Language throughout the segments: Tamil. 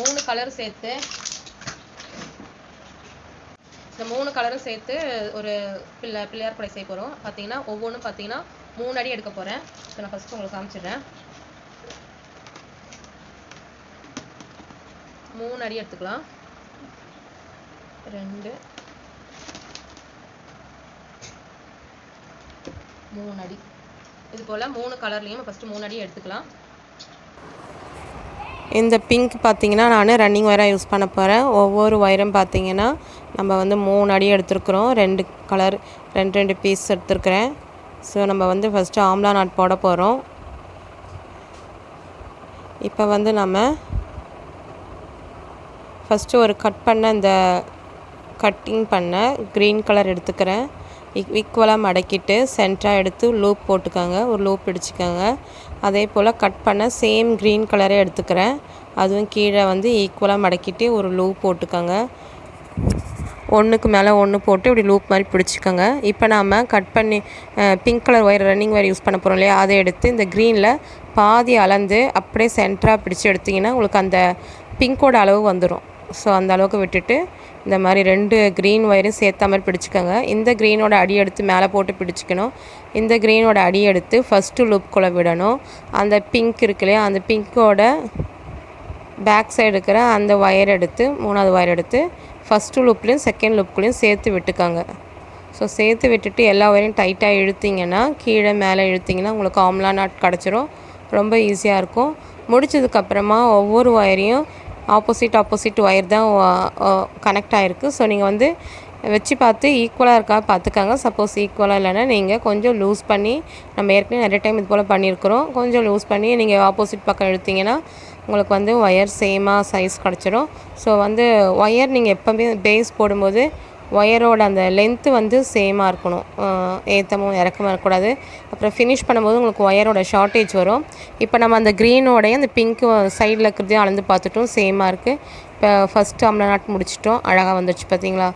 3 கலர் சேர்த்து இந்த 3 கலரும் சேர்த்து ஒரு பிள்ளையார் கொடை செய்ய போகிறோம். பார்த்தீங்கன்னா ஒவ்வொன்றும் பார்த்தீங்கன்னா 3 அடி எடுக்க போகிறேன். ஸோ நான் ஃபஸ்ட்டு உங்களுக்கு காமிச்சிடுறேன். 3 அடி எடுத்துக்கலாம். 2 3 அடி இது போல் 3 கலர்லேயும் ஃபஸ்ட்டு 3 அடி எடுத்துக்கலாம். இந்த பிங்க் பார்த்தீங்கன்னா நான் ரன்னிங் ஒயராக யூஸ் பண்ண போகிறேன். ஒவ்வொரு ஒயரும் பார்த்தீங்கன்னா நம்ம வந்து 3 அடி எடுத்துருக்குறோம். 2 கலர் 2 பீஸ் எடுத்துருக்குறேன். ஸோ நம்ம வந்து ஃபஸ்ட்டு ஆம்லா நாட் போட போகிறோம். இப்போ வந்து நம்ம ஃபஸ்ட்டு ஒரு கட் பண்ண இந்த கட்டிங் பண்ண க்ரீன் கலர் எடுத்துக்கிறேன். ஈக்குவலாக மடக்கிட்டு சென்டராக எடுத்து லூப் போட்டுக்கோங்க. ஒரு லூப் பிடிச்சிக்கோங்க. அதே போல் கட் பண்ண சேம் க்ரீன் கலரே எடுத்துக்கிறேன். அதுவும் கீழே வந்து ஈக்குவலாக மடக்கிட்டு ஒரு லூப் போட்டுக்கோங்க. ஒன்றுக்கு மேலே ஒன்று போட்டு இப்படி லூப் மாதிரி பிடிச்சிக்கோங்க. இப்போ நாம் கட் பண்ணி pink colour wire running wire use பண்ண போகிறோம் இல்லையா, அதை எடுத்து இந்த க்ரீனில் பாதி அளந்து அப்படியே சென்டராக பிடிச்சி எடுத்திங்கன்னா உங்களுக்கு அந்த பிங்கோட அளவு வந்துடும். ஸோ அந்த அளவுக்கு விட்டுட்டு இந்த மாதிரி 2 க்ரீன் ஒயரும் சேர்த்த மாதிரி பிடிச்சிக்கோங்க. இந்த க்ரீனோட அடி எடுத்து மேலே போட்டு பிடிச்சிக்கணும். இந்த க்ரீனோட அடி எடுத்து ஃபஸ்ட்டு லூப்குள்ளே விடணும். அந்த பிங்க் இருக்கு இல்லையா, அந்த பிங்கோட பேக் சைடு இருக்கிற அந்த ஒயர் எடுத்து 3வது ஒயர் எடுத்து ஃபஸ்ட்டு லூப்லேயும் செகண்ட் லூப்குள்ளேயும் சேர்த்து விட்டுக்காங்க. ஸோ சேர்த்து விட்டுட்டு எல்லா ஒயரையும் டைட்டாக இழுத்திங்கன்னா கீழே மேலே இழுத்திங்கன்னா உங்களுக்கு ஆம்லா நாட் கிடச்சிரும். ரொம்ப ஈஸியாக இருக்கும். முடிச்சதுக்கப்புறமா ஒவ்வொரு ஒயரையும் ஆப்போசிட் ஒயர் தான் கனெக்ட் ஆகிருக்கு. ஸோ நீங்கள் வந்து வச்சு பார்த்து ஈக்குவலாக இருக்கா பார்த்துக்காங்க. சப்போஸ் ஈக்குவலாக இல்லைன்னா நீங்கள் கொஞ்சம் லூஸ் பண்ணி, நம்ம ஏற்கனவே நிறைய டைம் இது போல் பண்ணியிருக்கிறோம், கொஞ்சம் லூஸ் பண்ணி நீங்கள் ஆப்போசிட் பக்கம் இழுத்திங்கன்னா உங்களுக்கு வந்து ஒயர் சேமாக சைஸ் கிடச்சிரும். ஸோ வந்து ஒயர் நீங்கள் எப்போவுமே பேஸ் போடும்போது ஒயரோட அந்த லென்த்து வந்து சேமாக இருக்கணும். ஏற்றமும் இறக்கமாக இருக்கக்கூடாது. அப்புறம் ஃபினிஷ் பண்ணும்போது உங்களுக்கு ஒயரோட ஷார்ட்டேஜ் வரும். இப்போ நம்ம அந்த க்ரீனோடைய அந்த பிங்க்கு சைடில் இருக்கிறதையும் அளந்து பார்த்துட்டோம், சேமாக இருக்குது. இப்போ ஃபஸ்ட்டு ஆம்லா நாட் முடிச்சிட்டோம், அழகாக வந்துடுச்சு பார்த்தீங்களா.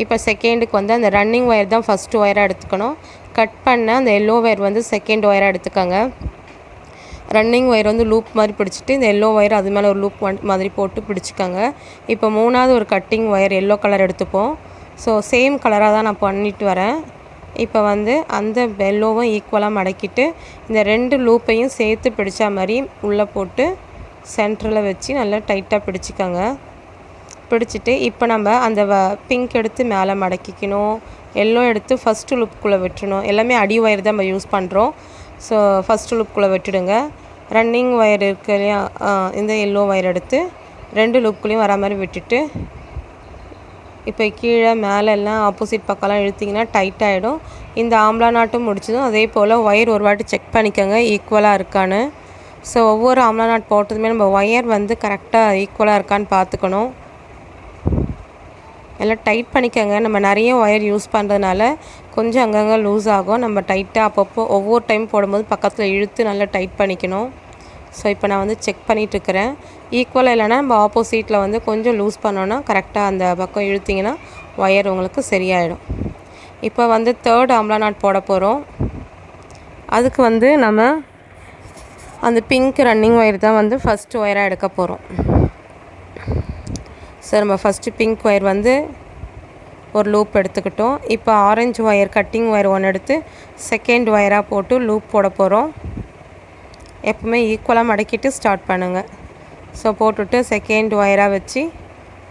இப்போ செகண்டுக்கு வந்து அந்த ரன்னிங் ஒயர் தான் ஃபஸ்ட்டு ஒயராக எடுத்துக்கணும். கட் பண்ண அந்த எல்லோ ஒயர் வந்து செகண்ட் ஒயராக எடுத்துக்கோங்க. ரன்னிங் ஒயர் வந்து லூப் மாதிரி பிடிச்சிட்டு இந்த எல்லோ ஒயர் அது மேலே ஒரு லூப் மாதிரி போட்டு பிடிச்சிக்கோங்க. இப்போ 3வது ஒரு கட்டிங் ஒயர் எல்லோ கலர் எடுத்துப்போம். ஸோ சேம் கலராக தான் நான் பண்ணிட்டு வரேன். இப்போ வந்து அந்த எல்லோவும் ஈக்குவலாக மடக்கிட்டு இந்த 2 லூப்பையும் சேர்த்து பிடிச்சா மாதிரி உள்ளே போட்டு சென்டரில் வச்சு நல்லா டைட்டாக பிடிச்சிக்கோங்க. பிடிச்சிட்டு இப்போ நம்ம அந்த பிங்க் எடுத்து மேலே மடக்கிக்கணும். எல்லோ எடுத்து ஃபஸ்ட்டு லூப்புக்குள்ளே விட்டுணும். எல்லாமே அடி ஒயர் தான் நம்ம யூஸ் பண்ணுறோம். ஸோ ஃபஸ்ட்டு லூப்புக்குள்ளே விட்டுடுங்க. ரன்னிங் ஒயர் இருக்கு இல்லையா, இந்த எல்லோ ஒயர் எடுத்து 2 லூப்புக்குள்ளேயும் வர மாதிரி விட்டுட்டு இப்போ கீழே மேலே எல்லாம் ஆப்போசிட் பக்கம்லாம் இழுத்திங்கன்னா டைட் ஆகிடும். இந்த ஆம்லா நாட்டும் முடிச்சதும் அதே போல் ஒயர் ஒரு வாட்டி செக் பண்ணிக்கோங்க ஈக்குவலாக இருக்கான்னு. ஸோ ஒவ்வொரு ஆம்லா நாட் போட்டதுமே நம்ம ஒயர் வந்து கரெக்டாக ஈக்குவலாக இருக்கான்னு பார்த்துக்கணும். எல்லாம் டைட் பண்ணிக்கோங்க. நம்ம நிறைய ஒயர் யூஸ் பண்ணுறதுனால கொஞ்சம் அங்கங்கே லூஸ் ஆகும். நம்ம டைட்டாக அப்பப்போ ஒவ்வொரு டைம் போடும்போது பக்கத்தில் இழுத்து நல்லா டைட் பண்ணிக்கணும். ஸோ இப்போ நான் வந்து செக் பண்ணிகிட்ருக்கிறேன். ஈக்குவலாக இல்லைனா நம்ம ஆப்போசிட்டில் வந்து கொஞ்சம் லூஸ் பண்ணோன்னா கரெக்டாக அந்த பக்கம் இழுத்திங்கன்னா ஒயர் உங்களுக்கு சரியாயிடும். இப்போ வந்து 3rd ஆம்லா நாட் போட போகிறோம். அதுக்கு வந்து நம்ம அந்த பிங்க் ரன்னிங் ஒயர் தான் வந்து ஃபஸ்ட்டு ஒயராக எடுக்க போகிறோம். ஸோ நம்ம ஃபஸ்ட்டு பிங்க் ஒயர் வந்து ஒரு லூப் எடுத்துக்கிட்டோம். இப்போ ஆரஞ்சு ஒயர் கட்டிங் ஒயர் 1 எடுத்து செகண்ட் ஒயராக போட்டு லூப் போட போகிறோம். எப்பவுமே ஈக்குவலாக மடக்கிட்டு ஸ்டார்ட் பண்ணுங்கள். ஸோ போட்டுட்டு செகண்ட் ஒயராக வச்சு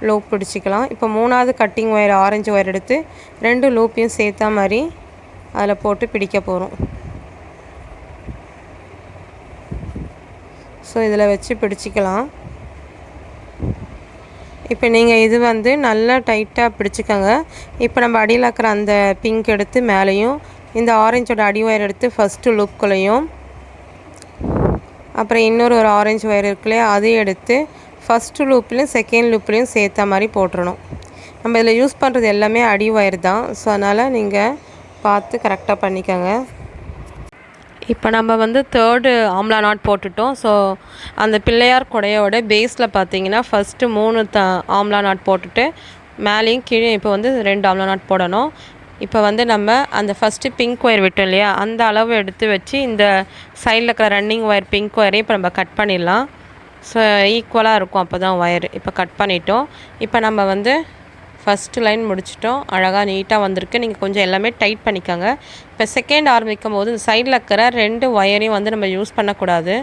லூப் பிடிச்சிக்கலாம். இப்போ 3வது கட்டிங் ஒயர் ஆரஞ்சு ஒயர் எடுத்து 2 லூப்பையும் சேர்த்தா மாதிரி அதில் போட்டு பிடிக்க போகிறோம். ஸோ இதில் வச்சு பிடிச்சிக்கலாம். இப்போ நீங்கள் இது வந்து நல்லா டைட்டாக பிடிச்சிக்கோங்க. இப்போ நம்ம அடியில் இருக்கிற அந்த பிங்க் எடுத்து மேலேயும் இந்த ஆரஞ்சோட அடி ஒயர் எடுத்து ஃபஸ்ட்டு லூப்குள்ளேயும் அப்புறம் இன்னொரு ஆரஞ்சு ஒயர் இருக்குல்லையா அதையும் எடுத்து ஃபஸ்ட்டு லூப்லேயும் செகண்ட் லூப்லேயும் சேர்த்த மாதிரி போட்டுறணும். நம்ம இதில் யூஸ் பண்ணுறது எல்லாமே அடி ஒயர் தான். ஸோ அதனால் நீங்கள் பார்த்து கரெக்டாக பண்ணிக்கோங்க. இப்போ நம்ம வந்து 3rd ஆம்லா நாட் போட்டுட்டோம். ஸோ அந்த பிள்ளையார் கொடையோட பேஸில் பார்த்தீங்கன்னா ஃபஸ்ட்டு 3 ஆம்லா நாட் போட்டுட்டு மேலேயும் கீழே இப்போ வந்து 2 ஆம்லா நாட் போடணும். இப்போ வந்து நம்ம அந்த ஃபஸ்ட்டு பிங்க் ஒயர் விட்டோம் இல்லையா, அந்த அளவு எடுத்து வச்சு இந்த சைடில் இருக்கிற ரன்னிங் ஒயர் பிங்க் ஒயரையும் இப்போ நம்ம கட் பண்ணிடலாம். ஸோ ஈக்குவலாக இருக்கும் அப்போ தான் ஒயர். இப்போ கட் பண்ணிட்டோம். இப்போ நம்ம வந்து ஃபஸ்ட்டு லைன் முடிச்சிட்டோம். அழகாக நீட்டாக வந்திருக்கு. நீங்கள் கொஞ்சம் எல்லாமே டைட் பண்ணிக்கோங்க. இப்போ செகண்ட் ஆரம்பிக்கும் போது இந்த சைடில் இருக்கிற 2 ஒயரையும் வந்து நம்ம யூஸ் பண்ணக்கூடாது.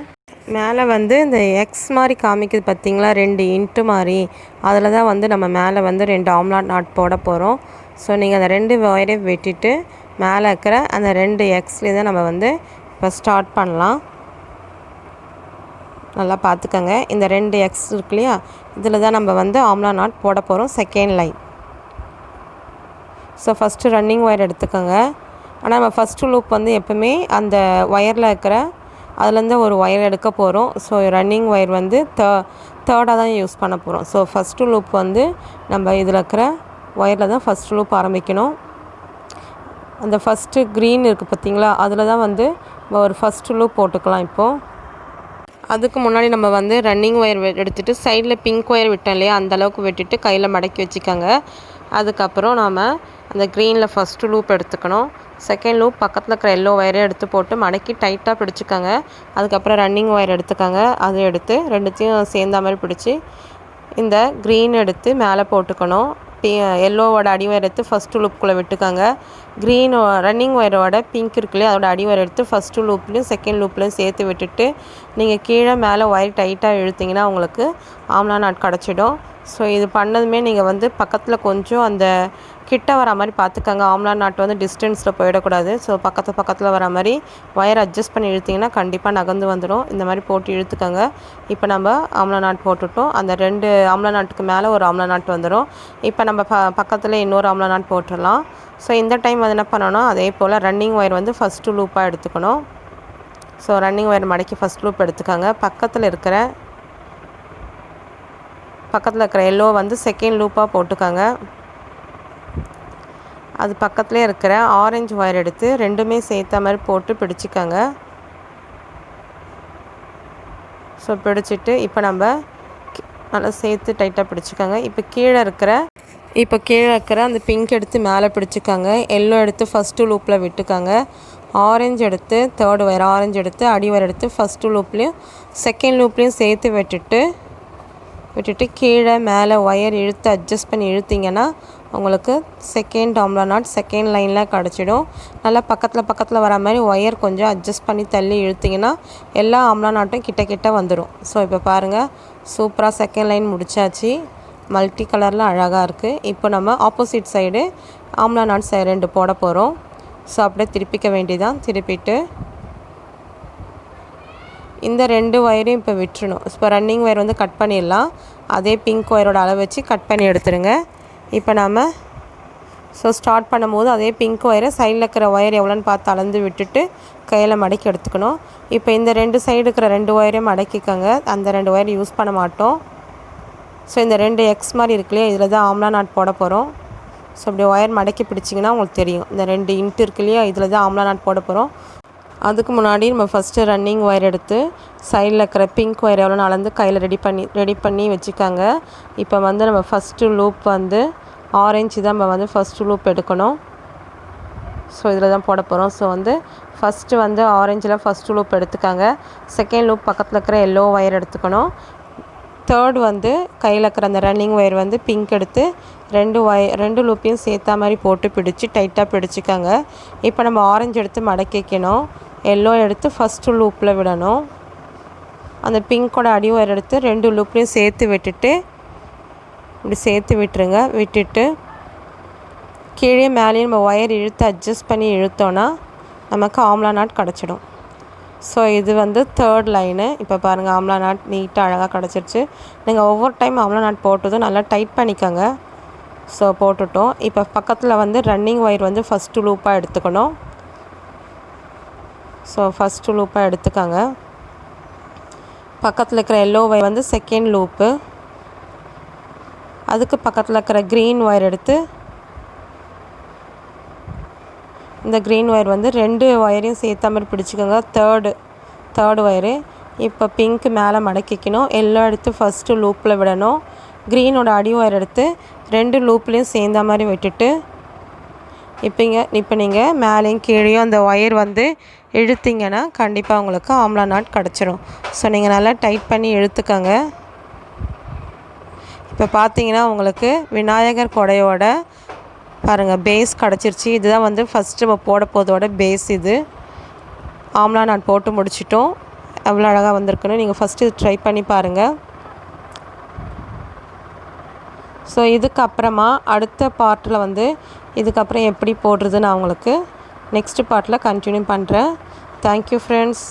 மேலே வந்து இந்த எக்ஸ் மாதிரி காமிக்குது பார்த்திங்களா, 2 இன்ட்டு மாதிரி, அதில் தான் வந்து நம்ம மேலே வந்து 2 ஆம்லாட் நாட் போட போகிறோம். ஸோ நீங்கள் அந்த 2 ஒயரையும் வெட்டிட்டு மேலே இருக்கிற அந்த 2 எக்ஸ்லேயே தான் நம்ம வந்து இப்போ ஸ்டார்ட் பண்ணலாம். நல்லா பார்த்துக்கோங்க. இந்த 2 எக்ஸ் இருக்கு இல்லையா, இதில் தான் நம்ம வந்து ஆம்லா நாட் போட போகிறோம் second line. So first running wire எடுத்துக்கோங்க. ஆனால் நம்ம ஃபஸ்ட்டு லூப் வந்து எப்போவுமே அந்த ஒயரில் இருக்கிற அதுலேருந்து ஒரு ஒயர் எடுக்க போகிறோம். ஸோ ரன்னிங் ஒயர் வந்து தேர்டாக தான் யூஸ் பண்ண போகிறோம். ஸோ ஃபஸ்ட்டு லூப் வந்து நம்ம இதில் இருக்கிற ஒயரில் தான் ஃபஸ்ட்டு லூப் ஆரம்பிக்கணும். அந்த ஃபஸ்ட்டு க்ரீன் இருக்குது பார்த்திங்களா, அதில் தான் வந்து ஒரு ஃபஸ்ட்டு லூப் போட்டுக்கலாம். இப்போது அதுக்கு முன்னாடி நம்ம வந்து ரன்னிங் ஒயர் எடுத்துகிட்டு சைடில் பிங்க் ஒயர் விட்டோம் இல்லையா, அந்தளவுக்கு விட்டுட்டு கையில் மடக்கி வச்சுக்கோங்க. அதுக்கப்புறம் நாம் அந்த க்ரீனில் ஃபஸ்ட்டு லூப் எடுத்துக்கணும். செகண்ட் லூப் பக்கத்தில் இருக்கிற எல்லோ ஒயரே எடுத்து போட்டு மடக்கி டைட்டாக பிடிச்சிக்கோங்க. அதுக்கப்புறம் ரன்னிங் ஒயர் எடுத்துக்கோங்க. அதை எடுத்து ரெண்டுத்தையும் சேர்ந்த மாதிரி பிடிச்சி இந்த க்ரீன் எடுத்து மேலே போட்டுக்கணும். எல்லோவோட அடி ஒயர் எடுத்து ஃபஸ்ட்டு லூப்புக்குள்ளே விட்டுக்கோங்க. க்ரீன் ரன்னிங் ஒயரோட பிங்க் இருக்குல்லையே, அதோட அடி ஒயர் எடுத்து ஃபஸ்ட்டு லூப்லேயும் செகண்ட் லூப்லேயும் சேர்த்து விட்டுட்டு நீங்கள் கீழே மேலே ஒயர் டைட்டாக இழுத்திங்கன்னா உங்களுக்கு ஆம்லா நாட் கிடச்சிடும். ஸோ இது பண்ணதுமே நீங்கள் வந்து பக்கத்தில் கொஞ்சம் அந்த கிட்ட வர மாதிரி பார்த்துக்கோங்க. ஆம்லா நாட் வந்து டிஸ்டன்ஸில் போயிடக்கூடாது. ஸோ பக்கத்தில் வர மாதிரி ஒயர் அட்ஜஸ்ட் பண்ணி இழுத்திங்கன்னா கண்டிப்பாக நகர்ந்து வந்துடும். இந்த மாதிரி போட்டு இழுத்துக்கோங்க. இப்போ நம்ம ஆம்லா நாட் போட்டுட்டோம். அந்த 2 ஆம்லா நாட்டுக்கு மேலே ஒரு ஆம்லா நாட் வந்துடும். இப்போ நம்ம பக்கத்தில் இன்னொரு ஆம்லா நாட் போட்டுடலாம். ஸோ இந்த டைம் வந்து என்ன பண்ணணும், அதே போல் ரன்னிங் ஒயர் வந்து ஃபஸ்ட்டு லூப்பாக எடுத்துக்கணும். ஸோ ரன்னிங் ஒயர் மடக்கி ஃபஸ்ட் லூப் எடுத்துக்கோங்க. பக்கத்தில் இருக்கிற எல்லோ வந்து செகண்ட் லூப்பாக போட்டுக்கோங்க. அது பக்கத்துலேயே இருக்கிற ஆரஞ்சு ஒயர் எடுத்து ரெண்டுமே சேர்த்த மாதிரி போட்டு பிடிச்சிக்கோங்க. ஸோ பிடிச்சிட்டு இப்போ நம்ம நல்லா சேர்த்து டைட்டாக பிடிச்சிக்கோங்க. இப்போ கீழே இருக்கிற அந்த பிங்க் எடுத்து மேலே பிடிச்சிக்கோங்க. எல்லோ எடுத்து ஃபஸ்ட்டு லூப்பில் விட்டுக்கோங்க. ஆரஞ்சு எடுத்து தேர்டு ஒயர் ஆரஞ்சு எடுத்து அடி ஒயர் எடுத்து ஃபஸ்ட்டு லூப்லேயும் செகண்ட் லூப்லேயும் சேர்த்து விட்டுட்டு கீழே மேலே ஒயர் இழுத்து அட்ஜஸ்ட் பண்ணி இழுத்திங்கன்னா உங்களுக்கு செகண்ட் ஆம்லா நாட் செகண்ட் லைனில் கிடச்சிடும். நல்லா பக்கத்தில் வர மாதிரி ஒயர் கொஞ்சம் அட்ஜஸ்ட் பண்ணி தள்ளி இழுத்திங்கன்னா எல்லா ஆம்லா நாட்டும் கிட்ட வந்துடும். ஸோ இப்போ பாருங்கள், சூப்பராக செகண்ட் லைன் முடிச்சாச்சு. மல்டி கலரில் அழகாக இருக்குது. இப்போ நம்ம ஆப்போசிட் சைடு ஆம்லா நாட் 2 போட போகிறோம். ஸோ அப்படியே திருப்பிக்க வேண்டியதான். திருப்பிட்டு இந்த 2 ஒயரையும் இப்போ விட்டுறணும். இப்போ ரன்னிங் ஒயர் வந்து கட் பண்ணிடலாம். அதே பிங்க் ஒயரோட அளவு வச்சு கட் பண்ணி எடுத்துருங்க. இப்போ நம்ம ஸ்டார்ட் பண்ணும்போது அதே பிங்க் ஒயரை சைடில் இருக்கிற ஒயர் எவ்வளோன்னு பார்த்து அளந்து விட்டுட்டு கையில் மடக்கி எடுத்துக்கணும். இப்போ இந்த 2 சைடு இருக்கிற 2 ஒயரையும் மடக்கிக்கோங்க. அந்த 2 ஒயர் யூஸ் பண்ண மாட்டோம். ஸோ இந்த 2 எக்ஸ் மாதிரி இருக்குல்லையே, இதில் தான் ஆம்லா நாட் போட போகிறோம். ஸோ இப்படி ஒயர் மடக்கி பிடிச்சிங்கன்னா உங்களுக்கு தெரியும். இந்த 2 இன்ட்டு இருக்கு இல்லையா, இதில் தான் ஆம்லா நாட் போட போகிறோம். அதுக்கு முன்னாடி நம்ம ஃபஸ்ட்டு ரன்னிங் ஒயர் எடுத்து சைடில் இருக்கிற பிங்க் ஒயர் எவ்வளோன்னு அளந்து கையில் ரெடி பண்ணி வச்சுக்காங்க. இப்போ வந்து நம்ம ஃபஸ்ட்டு லூப் வந்து ஆரஞ்சு தான் நம்ம வந்து ஃபஸ்ட்டு லூப் எடுக்கணும். ஸோ இதில் தான் போட போகிறோம். ஸோ வந்து ஃபஸ்ட்டு வந்து ஆரஞ்சில் ஃபஸ்ட்டு லூப் எடுத்துக்காங்க. செகண்ட் லூப் பக்கத்தில் இருக்கிற எல்லோ ஒயர் எடுத்துக்கணும். தேர்ட் வந்து கையில் இருக்கிற அந்த ரன்னிங் ஒயர் வந்து பிங்க் எடுத்து 2 லூப்பையும் சேர்த்தா மாதிரி போட்டு பிடிச்சி டைட்டாக பிடிச்சிக்காங்க. இப்போ நம்ம ஆரஞ்சு எடுத்து மடக்கிக்கணும். எல்லோ எடுத்து ஃபஸ்ட்டு லூப்பில் விடணும். அந்த பிங்கோட அடி ஒயர் எடுத்து 2 லூப்லேயும் சேர்த்து விட்டுட்டு இப்படி சேர்த்து விட்டுருங்க. விட்டுட்டு கீழே மேலேயும் நம்ம ஒயர் இழுத்து அட்ஜஸ்ட் பண்ணி இழுத்தோன்னா நமக்கு ஆம்லா நாட் கிடச்சிடும். ஸோ இது வந்து தேர்ட் லைனு. இப்போ பாருங்கள், ஆம்லா நாட் நீட்டாக அழகாக கிடச்சிருச்சு. நீங்கள் ஒவ்வொரு டைம் ஆம்லா நாட் போட்டதும் நல்லா டைட் பண்ணிக்கோங்க. ஸோ போட்டுட்டோம். இப்போ பக்கத்தில் வந்து ரன்னிங் ஒயர் வந்து ஃபஸ்ட்டு லூப்பாக எடுத்துக்கணும். ஸோ ஃபஸ்ட்டு லூப்பாக எடுத்துக்கோங்க. பக்கத்தில் இருக்கிற எல்லோ ஒயர் வந்து செகண்ட் லூப்பு. அதுக்கு பக்கத்தில் இருக்கிற க்ரீன் ஒயர் எடுத்து இந்த க்ரீன் ஒயர் வந்து 2 ஒயரையும் சேர்த்த மாதிரி பிடிச்சிக்கோங்க. Third wire. இப்போ பிங்க் மேலே மடக்கிக்கணும். எல்லோ எடுத்து ஃபஸ்ட்டு லூப்பில் விடணும். க்ரீனோட அடி ஒயர் எடுத்து 2 லூப்லேயும் சேர்ந்த மாதிரி விட்டுட்டு இப்போ நீங்கள் மேலேயும் கீழேயும் அந்த ஒயர் வந்து இழுத்திங்கன்னா கண்டிப்பாக உங்களுக்கு ஆம்லா நாட் கிடச்சிரும். ஸோ நீங்கள் நல்லா டைட் பண்ணி இழுத்துக்கங்க. இப்போ பார்த்தீங்கன்னா உங்களுக்கு விநாயகர் கொடையோட பாருங்கள் பேஸ் கிடச்சிருச்சு. இதுதான் வந்து ஃபஸ்ட்டு நம்ம போட போதோட பேஸ். இது ஆம்லா நாட் போட்டு முடிச்சிட்டோம். எவ்வளோ அழகாக வந்திருக்குன்னு நீங்கள் ஃபஸ்ட்டு இது ட்ரை பண்ணி பாருங்கள். ஸோ இதுக்கப்புறமா அடுத்த பார்ட்டில் வந்து இதுக்கப்புறம் எப்படி போடுறதுன்னு நான் உங்களுக்கு நெக்ஸ்ட்டு பார்ட்டில் கண்டினியூ பண்ணுறேன். Thank you friends.